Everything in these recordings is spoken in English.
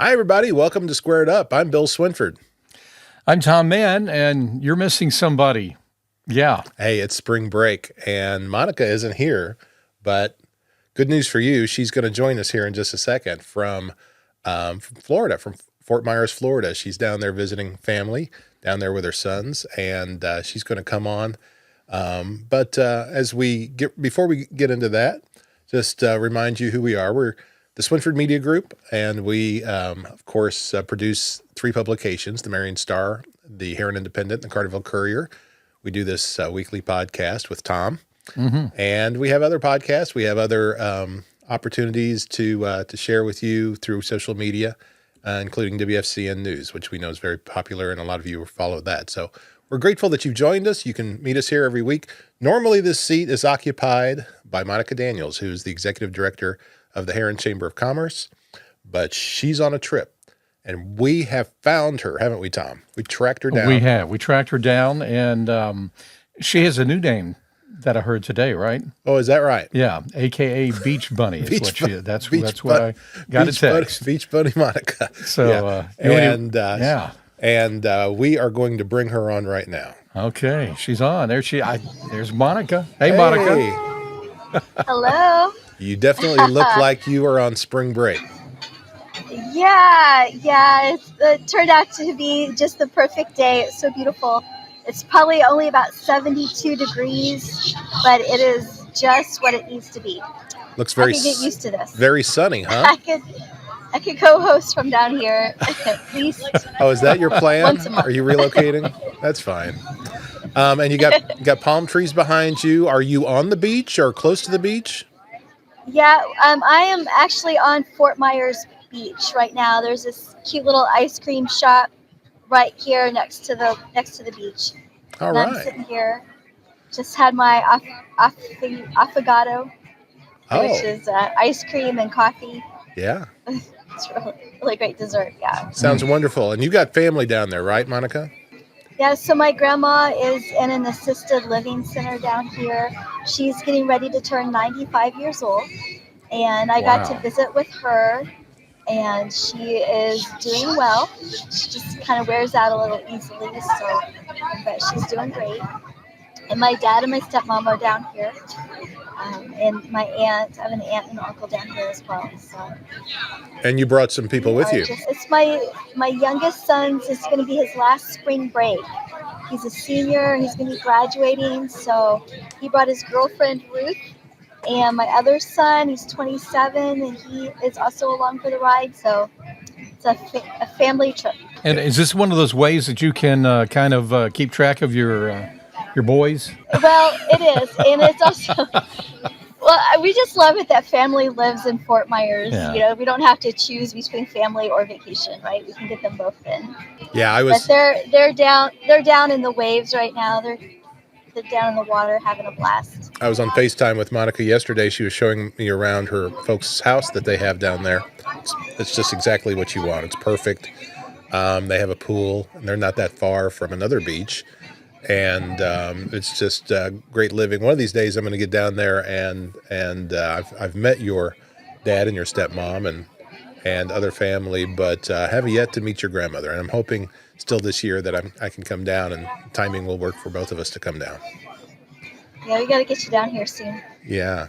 Hi, everybody. Welcome to Squared Up. I'm Bill Swinford. I'm Tom Mann, and you're missing somebody. Yeah. Hey, it's spring break, and Monica isn't here, but good news for you. She's going to join us here in just a second from Florida, from Fort Myers, Florida. She's down there visiting family, down there with her sons, and she's going to come on. Before we get into that, just remind you who we are. We're the Swinford Media Group, and we, of course, produce three publications: the Marion Star, the Heron Independent, and the Carterville Courier. We do this weekly podcast with Tom, and we have other podcasts. We have other opportunities to share with you through social media, including WFCN News, which we know is very popular, and a lot of you follow that. So we're grateful that you've joined us. You can meet us here every week. Normally, this seat is occupied by Monica Daniels, who's the executive director of the Heron Chamber of Commerce, but she's on a trip, and we have found her, haven't we, Tom? We tracked her down. We have. We tracked her down, and she has a new name that I heard today, right? Oh, is that right? Yeah, a.k.a. Beach Bunny is what she is. That's what I got a Beach text. Beach Bunny Monica. So, yeah. And we are going to bring her on right now. Okay, she's on. There's Monica. Hey, Monica. Hello. You definitely look like you are on spring break. Yeah. It turned out to be just the perfect day. It's so beautiful. It's probably only about 72 degrees, but it is just what it needs to be. Looks very. I could get used to this. Very sunny, huh? I could co-host from down here at least. Oh, is that your plan? Once a month. Are you relocating? That's fine. And you got palm trees behind you. Are you on the beach or close to the beach? Yeah, I am actually on Fort Myers Beach right now. There's this cute little ice cream shop right here next to the beach. All and right. I'm sitting here. Just had my affogato, which is ice cream and coffee. Yeah. It's really great dessert. Yeah. Sounds wonderful. And you got family down there, right, Monica? Yeah, so my grandma is in an assisted living center down here. She's getting ready to turn 95 years old, and I got to visit with her, and she is doing well. She just kind of wears out a little easily, but she's doing great. And my dad and my stepmom are down here, and my aunt. I have an aunt and uncle down here as well. So. And you brought some people with you. It's my youngest son's. It's going to be his last spring break. He's a senior. He's going to be graduating. So he brought his girlfriend Ruth, and my other son. He's 27, and he is also along for the ride. So it's a family trip. And is this one of those ways that you can kind of keep track of your boys? Well, it is, and it's also. Well, we just love it that family lives in Fort Myers. Yeah. You know, we don't have to choose between family or vacation, right? We can get them both in. Yeah, But they're down in the waves right now. They're down in the water having a blast. I was on FaceTime with Monica yesterday. She was showing me around her folks' house that they have down there. It's just exactly what you want. It's perfect. They have a pool, and they're not that far from another beach. And it's just great living. One of these days, I'm going to get down there, and I've met your dad and your stepmom and other family, but I haven't yet to meet your grandmother. And I'm hoping still this year that I can come down, and timing will work for both of us to come down. Yeah, we got to get you down here soon. Yeah.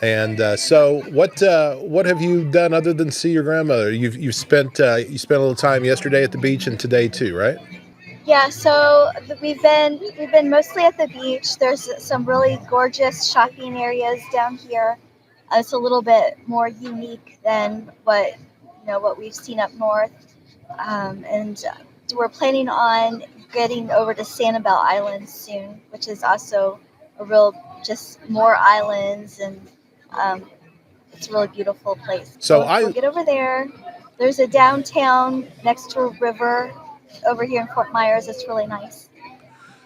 And so, what have you done other than see your grandmother? You spent a little time yesterday at the beach and today too, right? Yeah, so we've been mostly at the beach. There's some really gorgeous shopping areas down here. It's a little bit more unique than what we've seen up north, and we're planning on getting over to Sanibel Island soon, which is also just more islands, and it's a really beautiful place. So we'll get over there. There's a downtown next to a river over here in Fort Myers. It's really nice.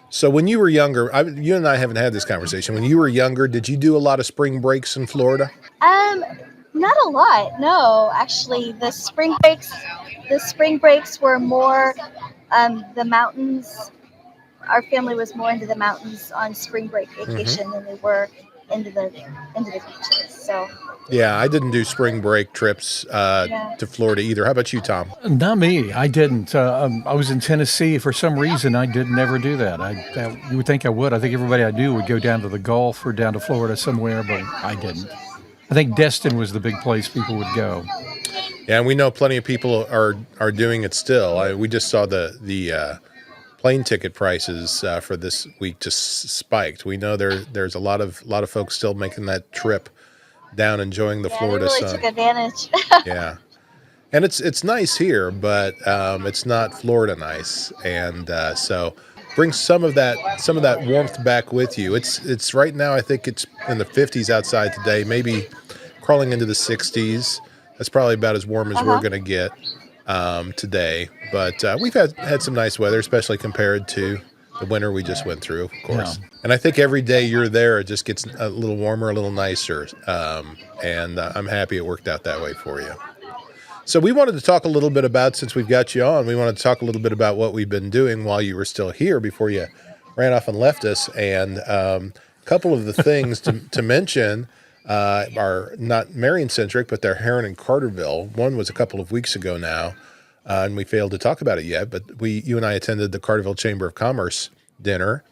So when you were younger, you and I haven't had this conversation. When you were younger, did you do a lot of spring breaks in Florida? Not a lot. No, actually, the spring breaks were more the mountains. Our family was more into the mountains on spring break vacation than we were into the beaches. So Yeah, I didn't do spring break trips yeah. to Florida either. How about you, Tom? Not me. I didn't. I was in Tennessee for some reason. I did never do that. You would think I would. I think everybody I knew would go down to the Gulf or down to Florida somewhere, but I didn't. I think Destin was the big place people would go. Yeah, and we know plenty of people are doing it still. We just saw the plane ticket prices for this week just spiked. We know there's a lot of folks still making that trip down, enjoying the Yeah, Florida they really sun. took advantage. Yeah, and it's nice here, but it's not Florida nice, and so bring some of that warmth back with you. It's right now. I think it's in the 50s outside today, maybe crawling into the 60s. That's probably about as warm as we're Uh-huh. going to get today. But we've had some nice weather, especially compared to the winter we just went through, of course. Yeah. And I think every day you're there, it just gets a little warmer, a little nicer. And I'm happy it worked out that way for you. So we wanted to talk a little bit about, since we've got you on, we wanted to talk a little bit about what we've been doing while you were still here before you ran off and left us. And a couple of the things to mention are not Marion-centric, but they're Heron and Carterville. One was a couple of weeks ago now, and we failed to talk about it yet, but you and I attended the Carterville Chamber of Commerce dinner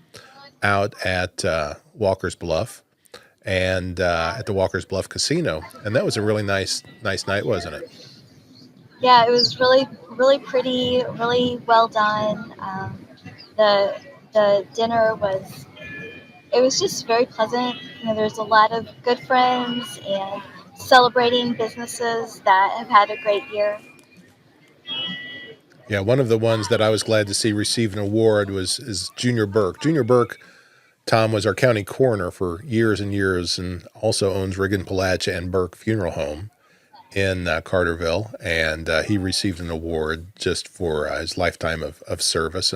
out at Walker's Bluff and at the Walker's Bluff Casino. And that was a really nice night, wasn't it? Yeah, it was really, really pretty, really well done. The dinner was just very pleasant. There's a lot of good friends and celebrating businesses that have had a great year. Yeah, one of the ones that I was glad to see receive an award is Junior Burke. Junior Burke, Tom, was our county coroner for years and years, and also owns Riggin, Palacha, and Burke Funeral Home in Carterville, and he received an award just for his lifetime of service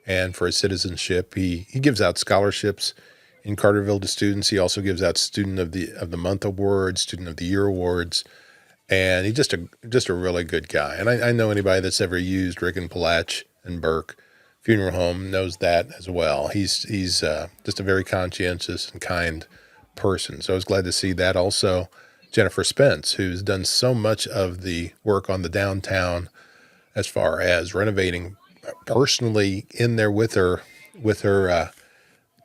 and for his citizenship. He gives out scholarships in Carterville to students. He also gives out Student of the Month awards, Student of the Year awards, and he's just a really good guy. And I know anybody that's ever used Riggin, Palach, and Burke Funeral Home knows that as well. He's just a very conscientious and kind person. So I was glad to see that. Also, Jennifer Spence, who's done so much of the work on the downtown as far as renovating, personally in there with her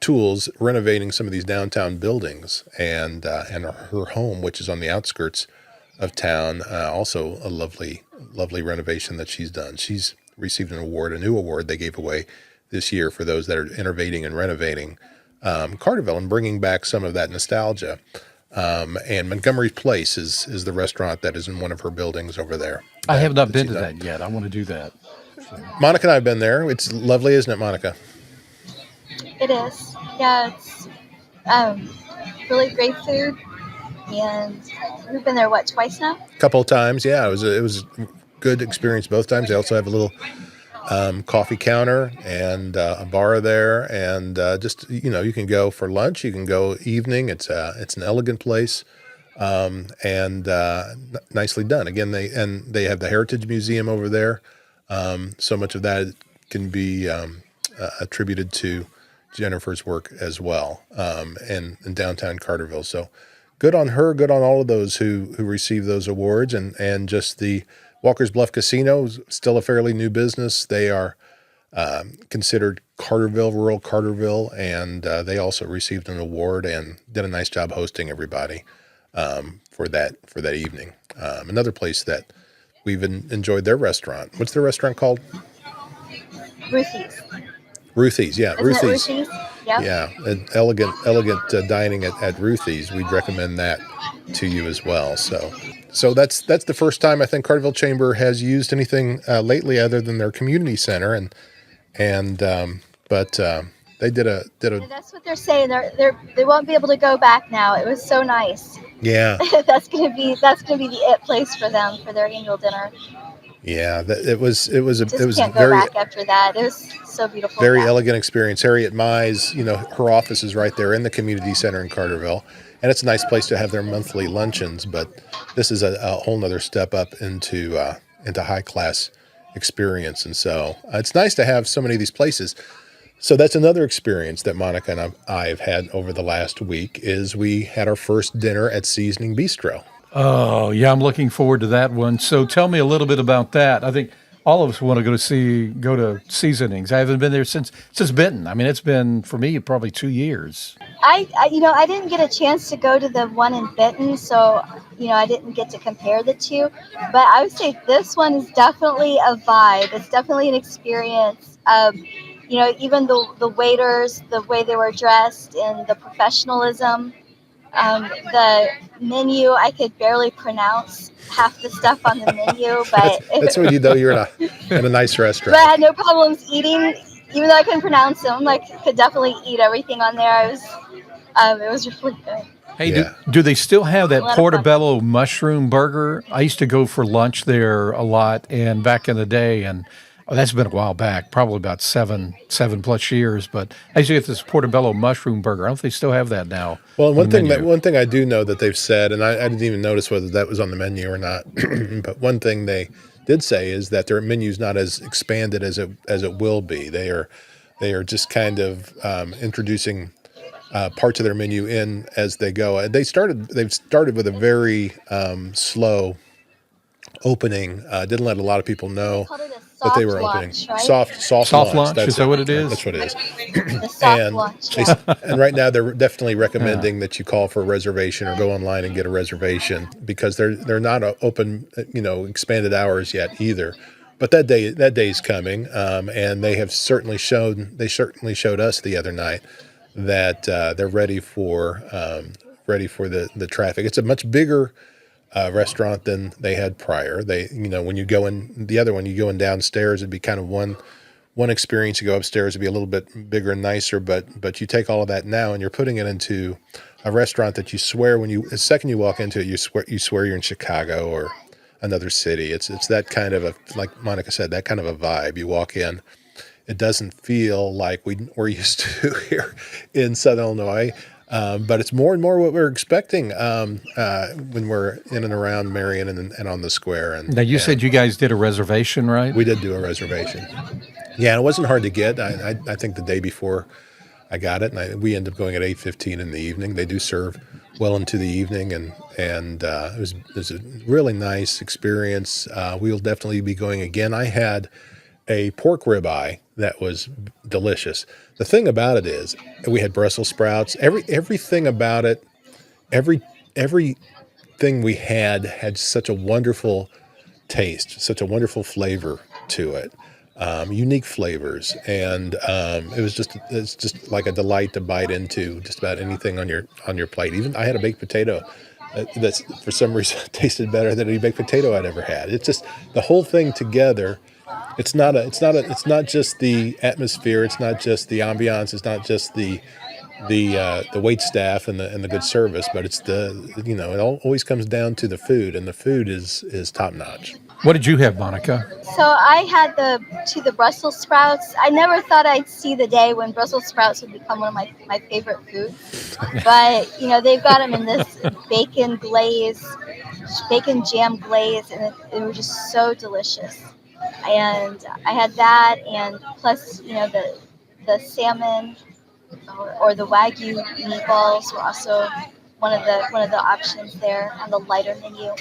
tools, renovating some of these downtown buildings, and her home, which is on the outskirts of town, also a lovely renovation that she's done. She's received an award, a new award they gave away this year for those that are innovating and renovating Carterville and bringing back some of that nostalgia. And Montgomery's Place is the restaurant that is in one of her buildings over there. I have not been she's to done. that yet. I want to do that. Monica and I have been there. It's lovely, isn't it, Monica? It is. Yeah, it's really great food, and we've been there twice now. A couple of times, yeah. It was a good experience both times. They also have a little coffee counter and a bar there, and just you can go for lunch, you can go evening. It's an elegant place, and nicely done. Again, they have the Heritage Museum over there. So much of that can be attributed to Jennifer's work as well, in downtown Carterville. So good on her, good on all of those who receive those awards, and just the Walker's Bluff Casino is still a fairly new business. They are considered rural Carterville, and they also received an award and did a nice job hosting everybody for that evening. Another place that we've enjoyed their restaurant. What's their restaurant called? Ruthie's. Ruthie's, yeah, Isn't it Ruthie's. Ruthie's? Yep. Yeah, an elegant dining at Ruthie's. We'd recommend that to you as well. So that's the first time I think Carterville Chamber has used anything lately other than their community center, but they did a And that's what they're saying. They won't be able to go back now. It was so nice. yeah. that's gonna be the it place for them for their annual dinner. Yeah, it was Just a can't go very back after that. It was so beautiful. very Yeah. elegant experience. Harriet Mize, her office is right there in the community center in Carterville, and it's a nice place to have their monthly luncheons. But this is a whole nother step up into high class experience, and so it's nice to have so many of these places. So that's another experience that Monica and I have had over the last week is we had our first dinner at Seasoning Bistro. Oh, yeah, I'm looking forward to that one. So tell me a little bit about that. I think all of us want to go to Seasonings. I haven't been there since Benton. I mean, it's been for me probably 2 years. I didn't get a chance to go to the one in Benton, so I didn't get to compare the two. But I would say this one is definitely a vibe. It's definitely an experience. Even the waiters, the way they were dressed, and the professionalism. The menu, I could barely pronounce half the stuff on the menu, but That's what you know you're in a nice but restaurant. I had no problems eating, even though I couldn't pronounce them. Like, could definitely eat everything on there. It was really good. Hey, Yeah. do they still have that A lot of fun. portobello mushroom burger? I used to go for lunch there a lot, and back in the day, and that's been a while back, probably about seven plus years. But I used to get this portobello mushroom burger. I don't know if they still have that now. Well, on the menu. one thing I do know that they've said, and I didn't even notice whether that was on the menu or not, but one thing they did say is that their menu's not as expanded as it will be. They are just kind of introducing parts of their menu in as they go. They've started with a very slow opening. Didn't let a lot of people know Called it a that they soft were opening. launch, right? Soft Soft lunch, That's is that it. what it is? That's what it is. The soft And launch. they, Yeah. and right now they're definitely recommending that you call for a reservation or go online and get a reservation because they're not open, expanded hours yet either. But that day's coming, and they certainly showed us the other night that they're ready for the traffic. It's a much bigger restaurant than they had prior. When you go in the other one, you go in downstairs, it'd be kind of one experience. You go upstairs, it'd be a little bit bigger and nicer, but you take all of that now and you're putting it into a restaurant that you swear the second you walk into it, you swear you're in Chicago or another city. It's that kind of like Monica said, that kind of a vibe. You walk in, it doesn't feel like we're used to here in Southern Illinois. But it's more and more what we're expecting when we're in and around Marion and on the square. Now, you said you guys did a reservation, right? We did do a reservation. Yeah, and it wasn't hard to get. I think the day before I got it, and we ended up going at 8:15 in the evening. They do serve well into the evening, and it was a really nice experience. We'll definitely be going again. I had a pork ribeye that was delicious. The thing about it is we had Brussels sprouts. Everything about it, everything we had such a wonderful taste, such a wonderful flavor to it. Unique flavors, and it's just like a delight to bite into just about anything on your plate. Even I had a baked potato that's for some reason tasted better than any baked potato I'd ever had. It's just the whole thing together. It's not just the atmosphere. It's not just the ambiance. It's not just the wait staff and the good service, but it's it always comes down to the food, and the food is top notch. What did you have, Monica? So I had the Brussels sprouts. I never thought I'd see the day when Brussels sprouts would become one of my favorite foods. But they've got them in this bacon jam glaze, and they were just so delicious. And I had that, and plus the salmon or the Wagyu meatballs were also one of the options there on the lighter menu.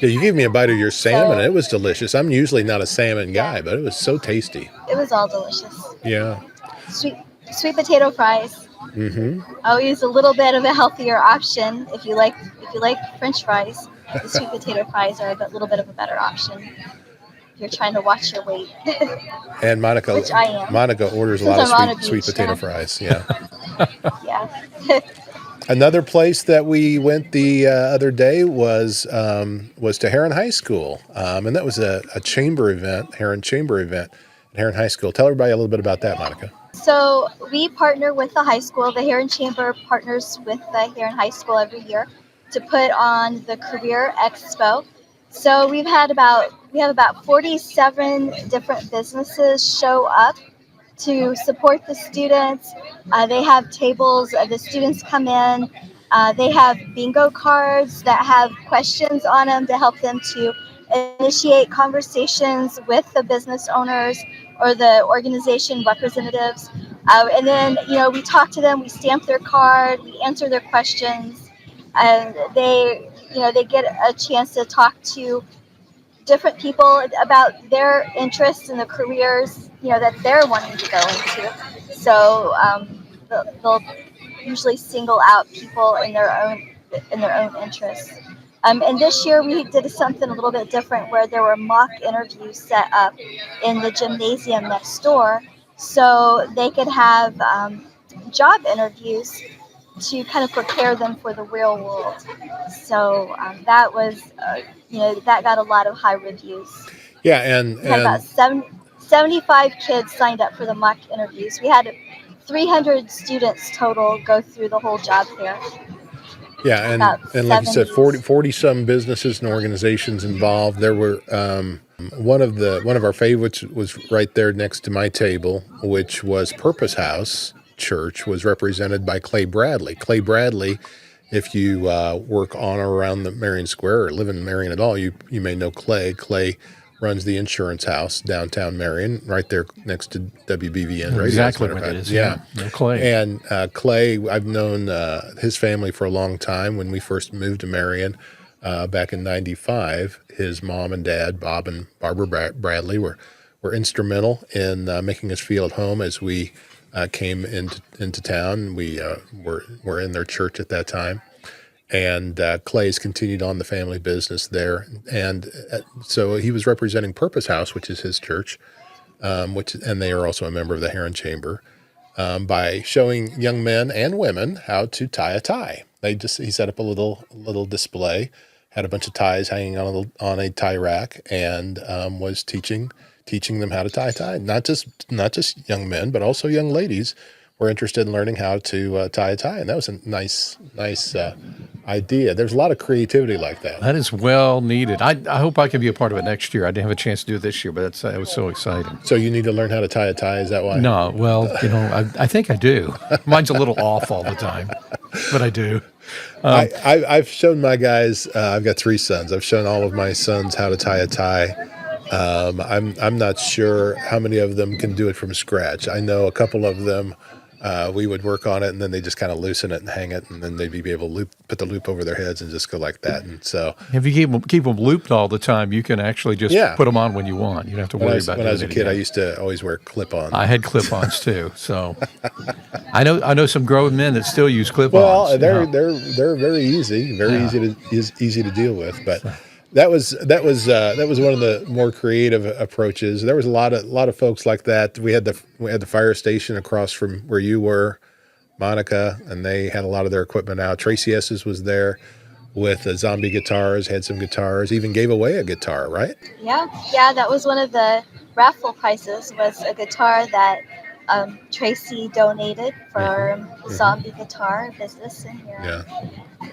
Yeah, you gave me a bite of your salmon, and So it was delicious. I'm usually not a salmon guy, but it was so tasty. it was all delicious. Yeah. Sweet potato fries. Mm-hmm. I'll use a little bit of a healthier option if you like French fries. The sweet potato fries are a little bit of a better option if you're trying to watch your weight. And Monica, Which I am. Monica orders a Since lot of I'm on a sweet beach potato now. fries. Yeah. Yeah. Another place that we went the other day was to Heron High School, and that was a chamber event, Heron Chamber event at Heron High School. Tell everybody a little bit about that, Monica. So we partner with the high school. The Heron Chamber partners with the Heron High School every year to put on the Career Expo. So we have about 47 different businesses show up to support the students. They have tables. The students come in. They have bingo cards that have questions on them to help them to initiate conversations with the business owners or the organization representatives. And then, we talk to them, we stamp their card, we answer their questions, and they get a chance to talk to different people about their interests and the careers, that they're wanting to go into. So they'll usually single out people in their own interests. And this year we did something a little bit different where there were mock interviews set up in the gymnasium next door, so they could have job interviews to kind of prepare them for the real world. So that was, that got a lot of high reviews. Yeah, We had about 75 kids signed up for the mock interviews. We had 300 students total go through the whole job fair. yeah, and like you said, 40 some businesses and organizations involved. There were one of our favorites was right there next to my table, which was Purpose House Church, was represented by Clay Bradley. Clay Bradley, if you work on or around the Marion Square or live in Marion at all, you may know Clay. Clay runs the Insurance House downtown Marion, right there next to WBVN Radio. Exactly what it is. Yeah. Clay. And Clay, I've known his family for a long time. When we first moved to Marion back in '95, his mom and dad, Bob and Barbara Bradley, were instrumental in making us feel at home as we came into town. We were in their church at that time. And Clay's continued on the family business there. And so he was representing Purpose House, which is his church, and they are also a member of the Heron Chamber, by showing young men and women how to tie a tie. He set up a little display, had a bunch of ties hanging on a tie rack, and was teaching them how to tie a tie. Not just young men, but also young ladies were interested in learning how to tie a tie, and that was a nice idea. There's a lot of creativity like that. That is well needed. I hope I can be a part of it next year. I didn't have a chance to do it this year, but it was so exciting. So you need to learn how to tie a tie, is that why? No, well, I think I do. Mine's a little off all the time, but I do. I've shown my guys, I've got 3 sons. I've shown all of my sons how to tie a tie. I'm not sure how many of them can do it from scratch. I know a couple of them, we would work on it, and then they just kind of loosen it and hang it, and then they'd be able to put the loop over their heads and just go like that. And so, if you keep them looped all the time, you can actually just put them on when you want. You don't have to worry about it. When I was a kid, I used to always wear clip-ons. I had clip-ons too, so I know some grown men that still use clip-ons. Well, they're very easy, easy to deal with, but. That was one of the more creative approaches. There was a lot of folks like that. We had the fire station across from where you were, Monica, and they had a lot of their equipment out. Tracy S's was there with zombie guitars, had some guitars, even gave away a guitar, right? Yeah, that was one of the raffle prizes, was a guitar that Tracy donated for Zombie Guitar business in here. Yeah.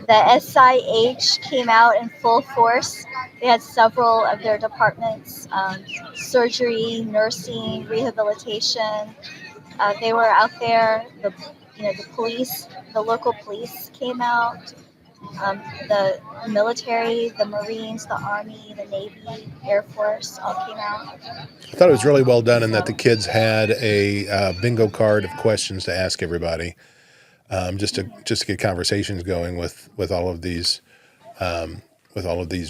The SIH came out in full force. They had several of their departments, surgery, nursing, rehabilitation. They were out there. The police, the local police came out. The military, the Marines, the Army, the Navy, Air Force all came out. I thought it was really well done in that the kids had a bingo card of questions to ask everybody, just to get conversations going with all of these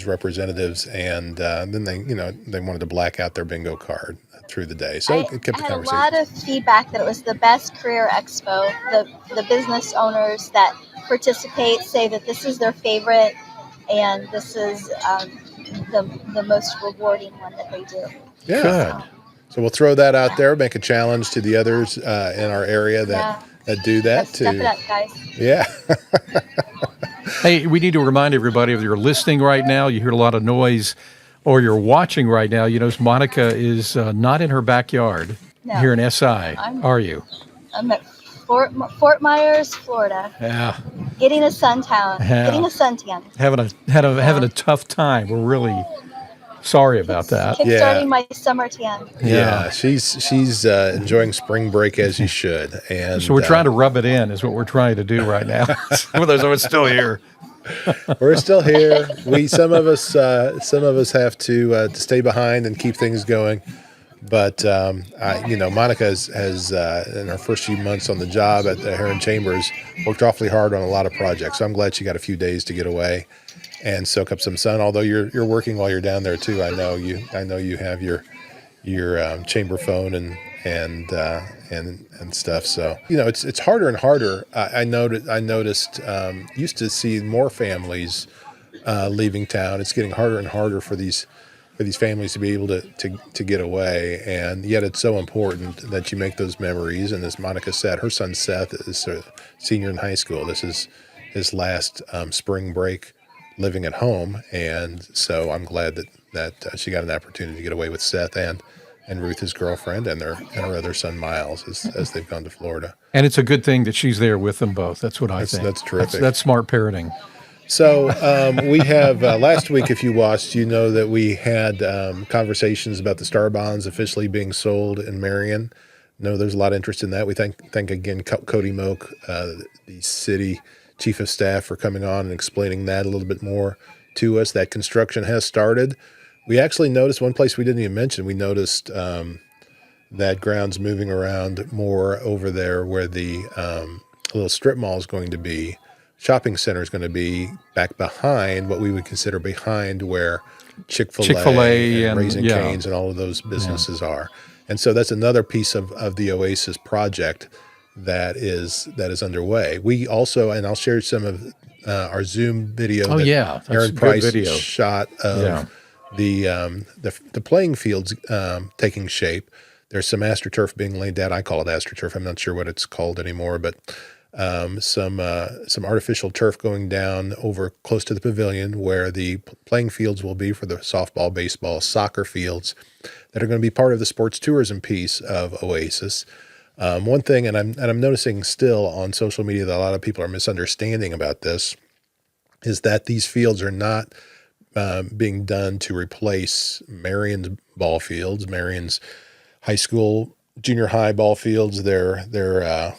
representatives, and then they wanted to black out their bingo card through the day, so it kept the conversation. I had a lot of feedback that it was the best career expo. The business owners that participate say that this is their favorite, and this is the most rewarding one that they do. Yeah. Good. So we'll throw that out there, make a challenge to the others in our area that do that too. Step it up, guys. Yeah. Hey, we need to remind everybody, if you're listening right now, you hear a lot of noise, or you're watching right now, Monica is not in her backyard here in SI, are you? I'm at Fort Myers, Florida. Yeah. Getting a suntan. Having a tough time. We're really sorry about that. Kickstarting my summer tan. Yeah, she's enjoying spring break as you should, and so we're trying to rub it in, is what we're trying to do right now. We're still here. We're still here. Some of us have to stay behind and keep things going. But Monica has in her first few months on the job at the Heron Chambers worked awfully hard on a lot of projects. So I'm glad she got a few days to get away and soak up some sun. Although you're working while you're down there too. I know you have your chamber phone and stuff. So it's harder and harder. I noticed used to see more families leaving town. It's getting harder and harder for these families to be able to get away, and yet it's so important that you make those memories. And as Monica said, her son Seth is a senior in high school. This is his last spring break living at home, and so I'm glad that she got an opportunity to get away with Seth and Ruth, his girlfriend, and her other son Miles as they've gone to Florida. And it's a good thing that she's there with them both. That's what I think. That's terrific. That's smart parenting. So we have last week, if you watched, you know that we had conversations about the Star Bonds officially being sold in Marion. No, there's a lot of interest in that. We thank again Cody Moak, the city chief of staff, for coming on and explaining that a little bit more to us. That construction has started. We actually noticed one place we didn't even mention. We noticed that ground's moving around more over there where the little strip mall is going to be. Shopping center is going to be back behind what we would consider behind where Chick-fil-A and Raising Cane's and all of those businesses are. And so that's another piece of the Oasis project that is underway. We also, and I'll share some of our Zoom video that's Aaron a good Price video. shot of the playing fields taking shape. There's some AstroTurf being laid down. I call it AstroTurf. I'm not sure what it's called anymore, but some artificial turf going down over close to the pavilion where the playing fields will be for the softball, baseball, soccer fields that are going to be part of the sports tourism piece of Oasis. One thing, and I'm noticing still on social media that a lot of people are misunderstanding about this, is that these fields are not being done to replace Marion's ball fields, Marion's high school, junior high ball fields, their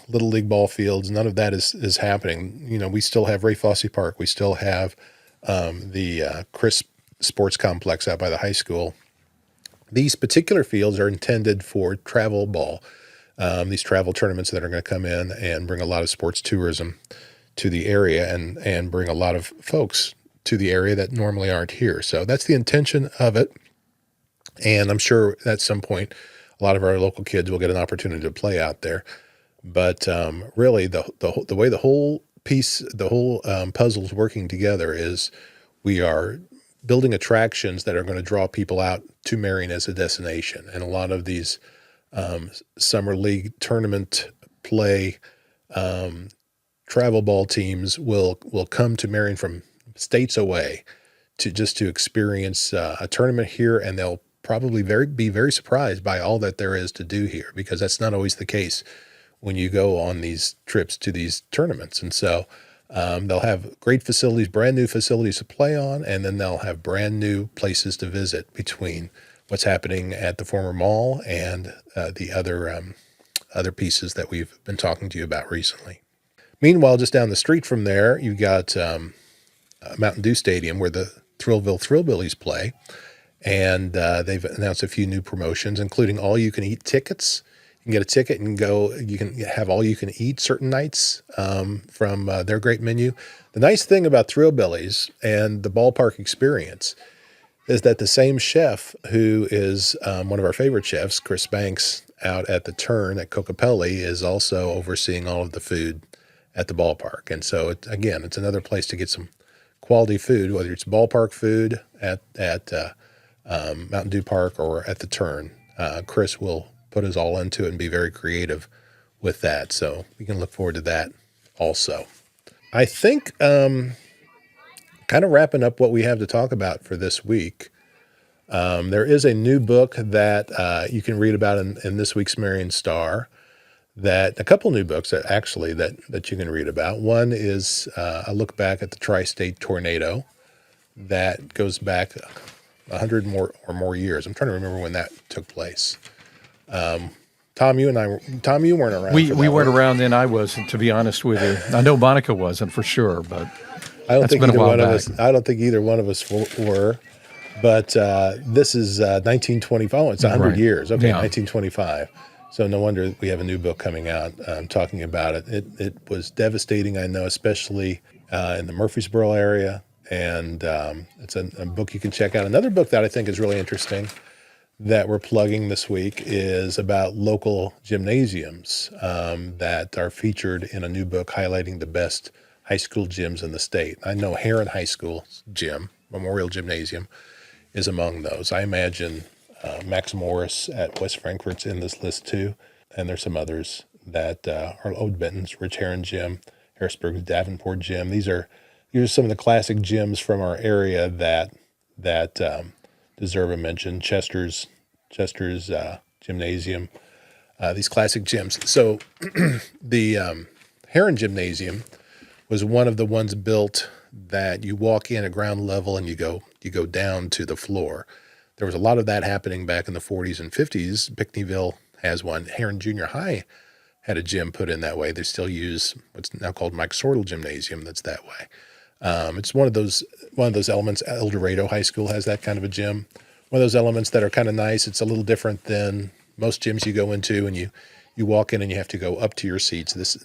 little league ball fields. None of that is happening. We still have Ray Fosse Park. We still have the Chris Sports Complex out by the high school. These particular fields are intended for travel ball. These travel tournaments that are going to come in and bring a lot of sports tourism to the area and bring a lot of folks to the area that normally aren't here. So that's the intention of it. And I'm sure at some point, a lot of our local kids will get an opportunity to play out there. But really, the way the whole piece, the whole puzzle's working together is we are building attractions that are going to draw people out to Marion as a destination. And a lot of these summer league tournament play travel ball teams will come to Marion from states away to experience a tournament here, and they'll probably be very surprised by all that there is to do here, because that's not always the case when you go on these trips to these tournaments. And so they'll have great facilities, brand new facilities to play on, and then they'll have brand new places to visit between what's happening at the former mall and the other pieces that we've been talking to you about recently. Meanwhile, just down the street from there, you've got Mountain Dew Stadium where the Thrillville Thrillbillies play. And they've announced a few new promotions, including all-you-can-eat tickets. You can get a ticket and go. You can have all-you-can-eat certain nights from their great menu. The nice thing about Thrillbillies and the ballpark experience is that the same chef who is one of our favorite chefs, Chris Banks, out at the Turn at Cocopelli, is also overseeing all of the food at the ballpark. And so, it's another place to get some quality food, whether it's ballpark food at Mountain Dew Park or at the Turn. Chris will put us all into it and be very creative with that. So we can look forward to that also. I think kind of wrapping up what we have to talk about for this week. There is a new book that you can read about in this week's Marion Star. A couple new books that you can read about. One is a look back at the Tri-State Tornado that goes back 100 or more years. I'm trying to remember when that took place. Tom, you weren't around. We weren't around then. I wasn't, to be honest with you. I know Monica wasn't for sure, but I don't that's think been a either while one of back. us. I don't think either one of us were. But this is 1925. Oh, it's 100 Right. years. Okay, Yeah. 1925. So no wonder we have a new book coming out talking about it. It was devastating, I know, especially in the Murfreesboro area. And it's a book you can check out. Another book that I think is really interesting that we're plugging this week is about local gymnasiums that are featured in a new book highlighting the best high school gyms in the state. I know Heron High School gym, Memorial Gymnasium, is among those. I imagine Max Morris at West Frankfurt's in this list too. And there's some others that are Old Benton's, Rich Heron Gym, Harrisburg's Davenport Gym. These are some of the classic gyms from our area that deserve a mention. Chester's Gymnasium, these classic gyms. So the Heron Gymnasium was one of the ones built that you walk in at ground level and you go down to the floor. There was a lot of that happening back in the 40s and 50s. Pinckneyville has one. Heron Junior High had a gym put in that way. They still use what's now called Mike Sortle Gymnasium. That's that way. It's one of those elements. El Dorado High School has that kind of a gym. One of those elements that are kind of nice. It's a little different than most gyms you go into, and you walk in and you have to go up to your seats. Those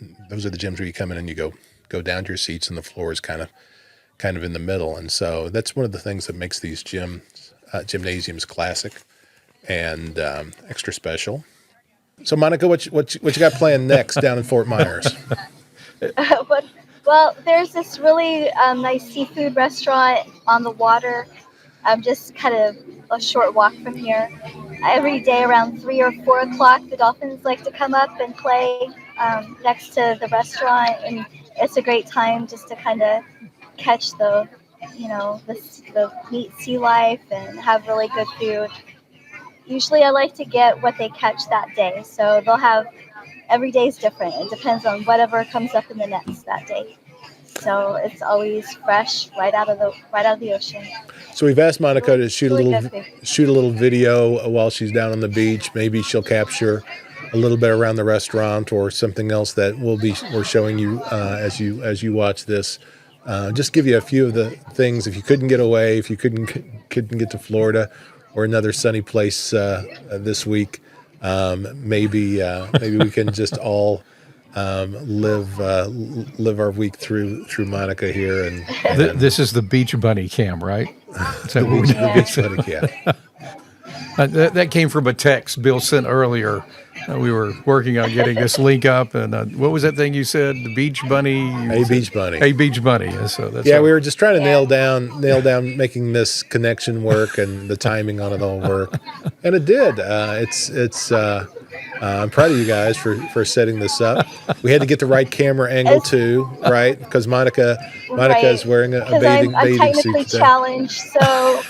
are the gyms where you come in and you go down to your seats, and the floor is kind of in the middle. And so that's one of the things that makes these gymnasiums classic and extra special. So Monica, what you got planned next down in Fort Myers? Well, there's this really nice seafood restaurant on the water, just kind of a short walk from here. Every day around 3 or 4 o'clock, the dolphins like to come up and play next to the restaurant, and it's a great time just to kind of catch the neat sea life and have really good food. Usually I like to get what they catch that day, so they'll have every day is different. It depends on whatever comes up in the nets that day. So it's always fresh right out of the ocean. So we've asked Monica to shoot Really a little video while she's down on the beach. Maybe she'll capture a little bit around the restaurant or something else that we're showing you as you watch this. Just give you a few of the things. If you couldn't get away, if you couldn't get to Florida or another sunny place this week, maybe we can just all live our week through Monica here. And This is the Beach Bunny cam, right? Is that what we the beach bunny, yeah. That came from a text Bill sent earlier. We were working on getting this link up, and what was that thing you said? The Beach Bunny. A beach bunny. A Beach Bunny. So that's Yeah, we were just trying to nail down making this connection work and the timing on it all work, and it did. I'm proud of you guys for setting this up. We had to get the right camera angle too, right? Because Monica is wearing a bathing I'm suit technically today. challenged, so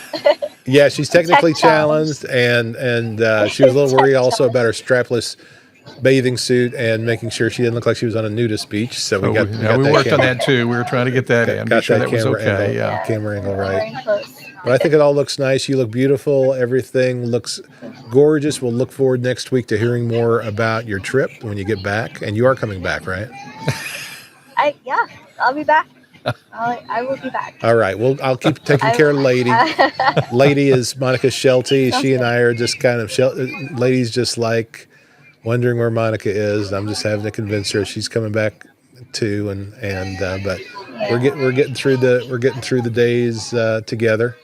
Yeah, she's technically Tech challenge. challenged, and she was a little worried also about her strapless bathing suit and making sure she didn't look like she was on a nudist beach. So we got we that worked on camera- that too. We were trying to get that in, got make sure that that was camera okay. angle, Yeah. camera angle right. very close. But I think it all looks nice. You look beautiful. Everything looks gorgeous. We'll look forward next week to hearing more about your trip when you get back. And you are coming back, right? I'll be back. I will be back. All right. Well, I'll keep taking care of Lady. Lady is Monica Shelty. She and I are just kind of Lady's just like wondering where Monica is. I'm just having to convince her she's coming back too. But we're getting through the days together.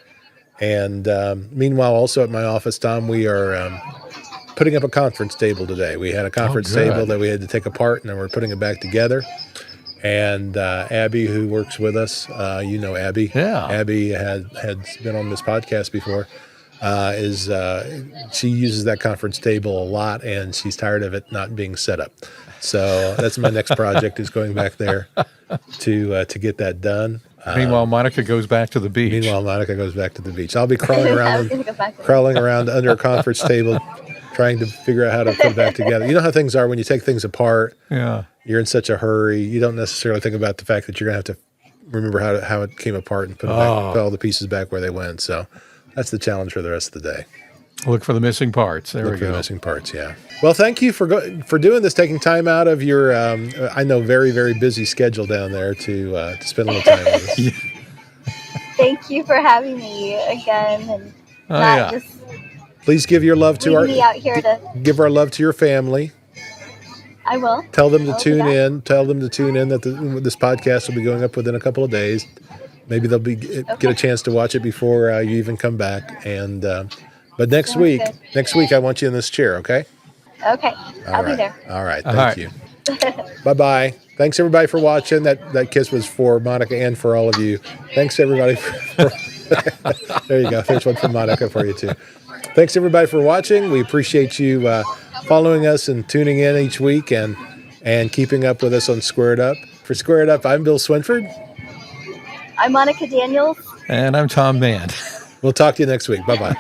And meanwhile, also at my office, Tom, we are putting up a conference table today. We had a conference good. table that we had to take apart, and then we're putting it back together. And Abby, who works with us, Abby. Yeah. Abby had been on this podcast before. She uses that conference table a lot, and she's tired of it not being set up. So that's my next project, is going back there to get that done. Meanwhile, Monica goes back to the beach. Monica goes back to the beach. I'll be crawling I was gonna go back there. around under a conference table, trying to figure out how to put it back together. You know how things are when you take things apart. Yeah. You're in such a hurry. You don't necessarily think about the fact that you're going to have to remember how it came apart and put all the pieces back where they went. So that's the challenge for the rest of the day. Look for the missing parts. There Look we for the go. missing parts, yeah. Well, thank you for doing this, taking time out of your, I know, very, very busy schedule down there to spend a little time with us. Thank you for having me again, and Oh, not yeah. just Please give your love to leaving me out here to. give our love to your family. I will. Tell them to I'll do tune that. in. Tell them to tune in that this podcast will be going up within a couple of days. Maybe they'll get a chance to watch it before you even come back. And but next Sounds week, good. I want you in this chair. Okay. Okay, I'll All be right. there. All right. All Thank right. you. Bye-bye. Thanks everybody for watching. That kiss was for Monica and for all of you. Thanks everybody. There you go. There's one from Monica for you too. Thanks everybody for watching. We appreciate you following us and tuning in each week and keeping up with us on Squared Up. For Squared Up, I'm Bill Swinford. I'm Monica Daniels. And I'm Tom Band. We'll talk to you next week. Bye-bye.